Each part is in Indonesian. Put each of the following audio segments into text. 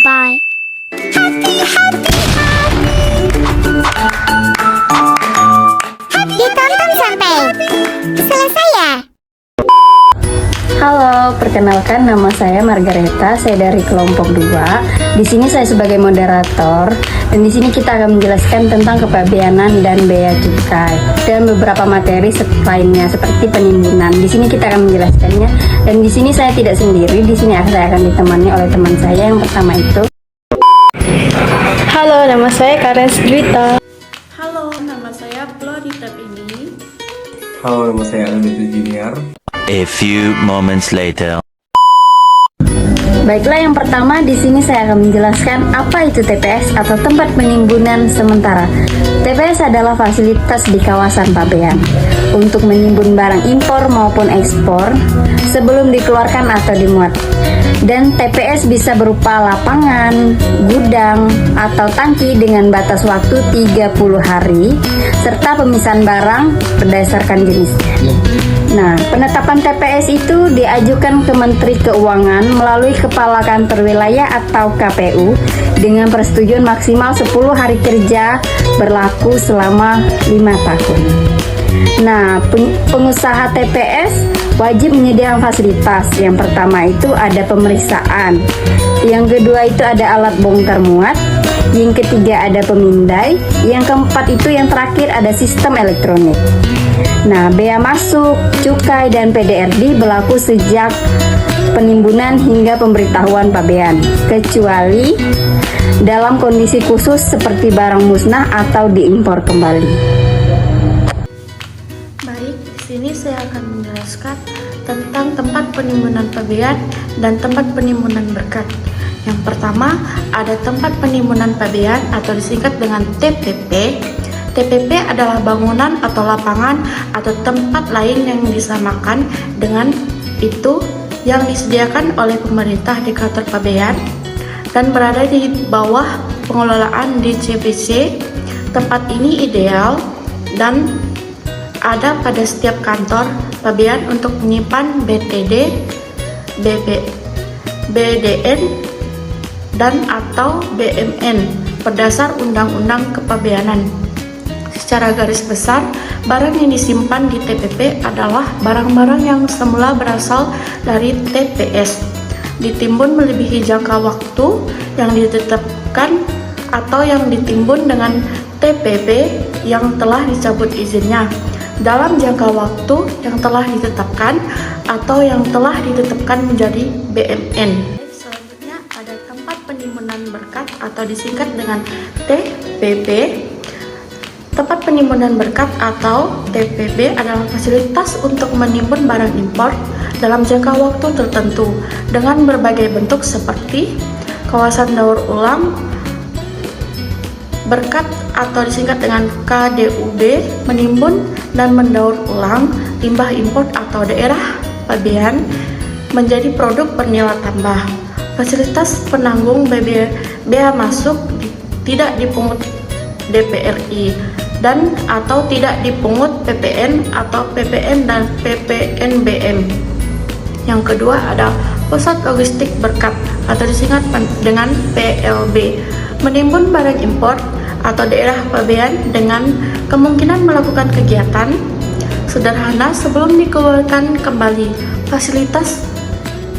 Bye-bye. Ditonton sampai selesai ya. Halo, perkenalkan nama saya Margareta, saya dari kelompok 2. Di sini saya sebagai moderator dan di sini kita akan menjelaskan tentang kepabeanan dan bea cukai dan beberapa materi lainnya seperti penimbunan. Di sini kita akan menjelaskannya dan di sini saya tidak sendiri, di sini saya akan ditemani oleh teman saya yang pertama itu. Halo, nama saya Karen Dwita. Halo, nama saya Florita Pindi. Halo, nama saya Alberto Junior. A few moments later. Baiklah, yang pertama di sini saya akan menjelaskan apa itu TPS atau tempat penimbunan sementara. TPS adalah fasilitas di kawasan pabean untuk menimbun barang impor maupun ekspor sebelum dikeluarkan atau dimuat. Dan TPS bisa berupa lapangan, gudang, atau tangki dengan batas waktu 30 hari serta pemisahan barang berdasarkan jenisnya. Nah, penetapan TPS itu diajukan ke Menteri Keuangan melalui Kepala Kantor Wilayah atau KPU dengan persetujuan maksimal 10 hari kerja berlaku selama 5 tahun. Nah, pengusaha TPS wajib menyediakan fasilitas. Yang pertama itu ada pemeriksaan. Yang kedua itu ada alat bongkar muat. Yang ketiga ada pemindai. Yang keempat itu yang terakhir ada sistem elektronik. Nah, bea masuk, cukai, dan PDRD berlaku sejak penimbunan hingga pemberitahuan pabean, kecuali dalam kondisi khusus seperti barang musnah atau diimpor kembali. Baik, di sini saya akan menjelaskan tentang tempat penimbunan pabean dan tempat penimbunan berkat. Yang pertama, ada tempat penimbunan pabean atau disingkat dengan TPP. TPP adalah bangunan atau lapangan atau tempat lain yang disamakan dengan itu yang disediakan oleh pemerintah di kantor pabean dan berada di bawah pengelolaan DCBC. Tempat ini ideal dan ada pada setiap kantor pabean untuk menyimpan BTD, BDN, dan atau BMN berdasar Undang-Undang Kepabeanan. Secara garis besar, barang yang disimpan di TPP adalah barang-barang yang semula berasal dari TPS, ditimbun melebihi jangka waktu yang ditetapkan atau yang ditimbun dengan TPP yang telah dicabut izinnya dalam jangka waktu yang telah ditetapkan atau yang telah ditetapkan menjadi BMN. Selanjutnya ada tempat penimbunan berkat atau disingkat dengan TPB. Tempat penimbunan berkat atau TPB adalah fasilitas untuk menimbun barang impor dalam jangka waktu tertentu dengan berbagai bentuk seperti kawasan daur ulang berkat atau disingkat dengan KDUB, menimbun dan mendaur ulang limbah impor atau daerah pabean menjadi produk bernilai tambah. Fasilitas penanggung bea masuk tidak dipungut DPRI dan atau tidak dipungut PPN atau PPN dan PPNBM. Yang kedua ada pusat logistik berkat atau disingkat dengan PLB, menimbun barang impor atau daerah pabean dengan kemungkinan melakukan kegiatan sederhana sebelum dikeluarkan kembali. Fasilitas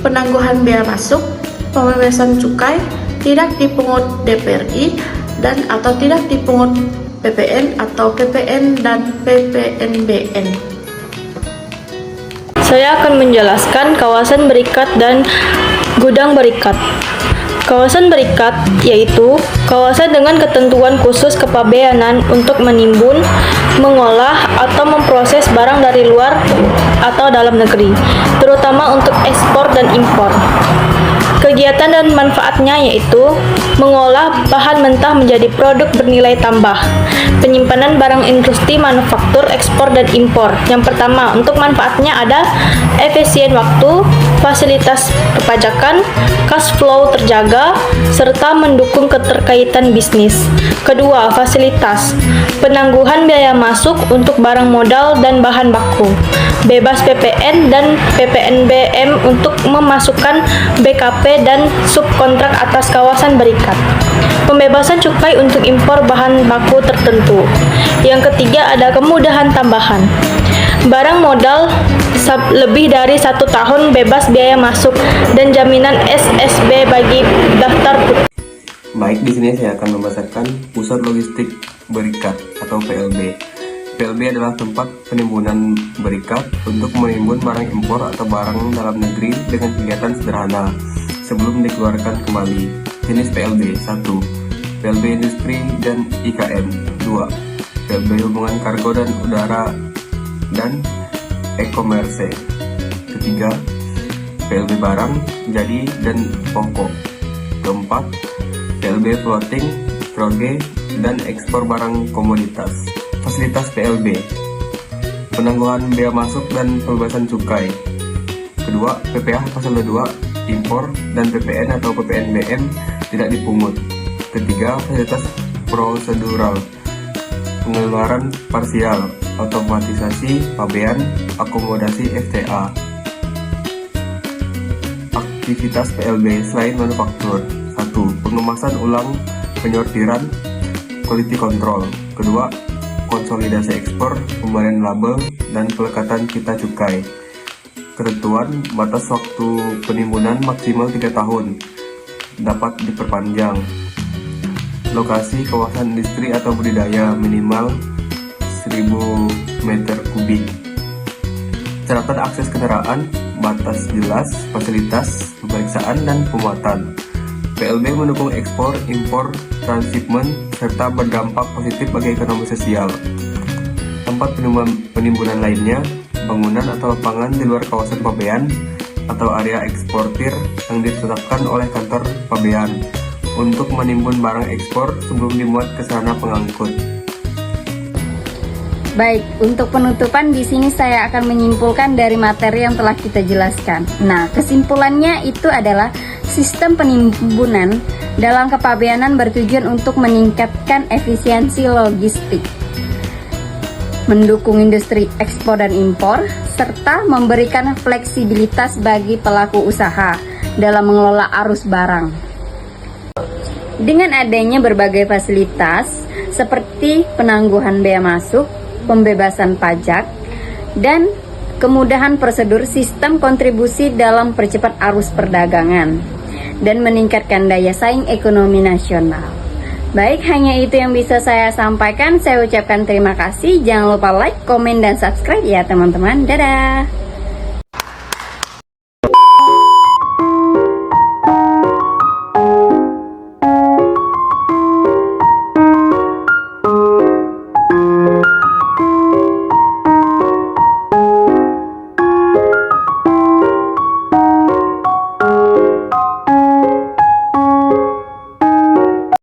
penangguhan bea masuk, pembebasan cukai, tidak dipungut DPRI dan atau tidak dipungut PPN atau PPN dan PPNBN. Saya akan menjelaskan kawasan berikat dan gudang berikat. Kawasan berikat yaitu kawasan dengan ketentuan khusus kepabeanan untuk menimbun, mengolah, atau memproses barang dari luar atau dalam negeri, terutama untuk ekspor dan impor. Kegiatan dan manfaatnya yaitu mengolah bahan mentah menjadi produk bernilai tambah, penyimpanan barang industri manufaktur ekspor dan impor. Yang pertama, untuk manfaatnya ada efisien waktu, fasilitas perpajakan, cash flow terjaga, serta mendukung keterkaitan bisnis. Kedua, fasilitas penangguhan biaya masuk untuk barang modal dan bahan baku. bebas PPN dan PPNBM untuk memasukkan BKP dan subkontrak atas kawasan berikat. Pembebasan cukai untuk impor bahan baku tertentu. Yang ketiga ada kemudahan tambahan. Barang modal lebih dari 1 tahun bebas biaya masuk dan jaminan SSB bagi daftar putih. Baik, di sini saya akan membahasakan Pusat Logistik Berikat atau PLB. PLB adalah tempat penimbunan berikat untuk menimbun barang impor atau barang dalam negeri dengan kegiatan sederhana sebelum dikeluarkan kembali. Jenis PLB: 1. PLB Industri dan IKN. 2. PLB Hubungan Kargo dan Udara dan E-commerce. Ketiga, PLB Barang, Jadi, dan Pokok. Keempat, PLB Floating, Proge, dan ekspor barang komoditas. Fasilitas PLB: penangguhan bea masuk dan pembebasan cukai. Kedua, PPh pasal 2, impor dan PPN atau PPNBM tidak dipungut. Ketiga, fasilitas prosedural, pengeluaran parsial, otomatisasi pabean, akomodasi FTA. Aktivitas PLB selain manufaktur: 1. Pengemasan ulang penyortiran, quality control. Kedua, konsolidasi ekspor, pemberian label, dan pelekatan cita cukai. Ketentuan batas waktu penimbunan maksimal 3 tahun, dapat diperpanjang. Lokasi kawasan industri atau budidaya minimal 1000 meter kubik. Catatan akses kendaraan, batas jelas, fasilitas, pemeriksaan, dan pemuatan. PLB mendukung ekspor, impor, transshipment, serta berdampak positif bagi ekonomi sosial. Tempat penimbunan lainnya, bangunan atau lapangan di luar kawasan pabean atau area eksportir yang ditetapkan oleh kantor pabean untuk menimbun barang ekspor sebelum dimuat ke sarana pengangkut. Baik, untuk penutupan di sini saya akan menyimpulkan dari materi yang telah kita jelaskan. Nah, kesimpulannya itu adalah sistem penimbunan dalam kepabeanan bertujuan untuk meningkatkan efisiensi logistik, mendukung industri ekspor dan impor, serta memberikan fleksibilitas bagi pelaku usaha dalam mengelola arus barang. Dengan adanya berbagai fasilitas seperti penangguhan bea masuk, pembebasan pajak, dan kemudahan prosedur sistem kontribusi dalam percepat arus perdagangan dan meningkatkan daya saing ekonomi nasional. Baik, hanya itu yang bisa saya sampaikan. Saya ucapkan terima kasih. Jangan lupa like, komen, dan subscribe ya teman-teman. Dadah!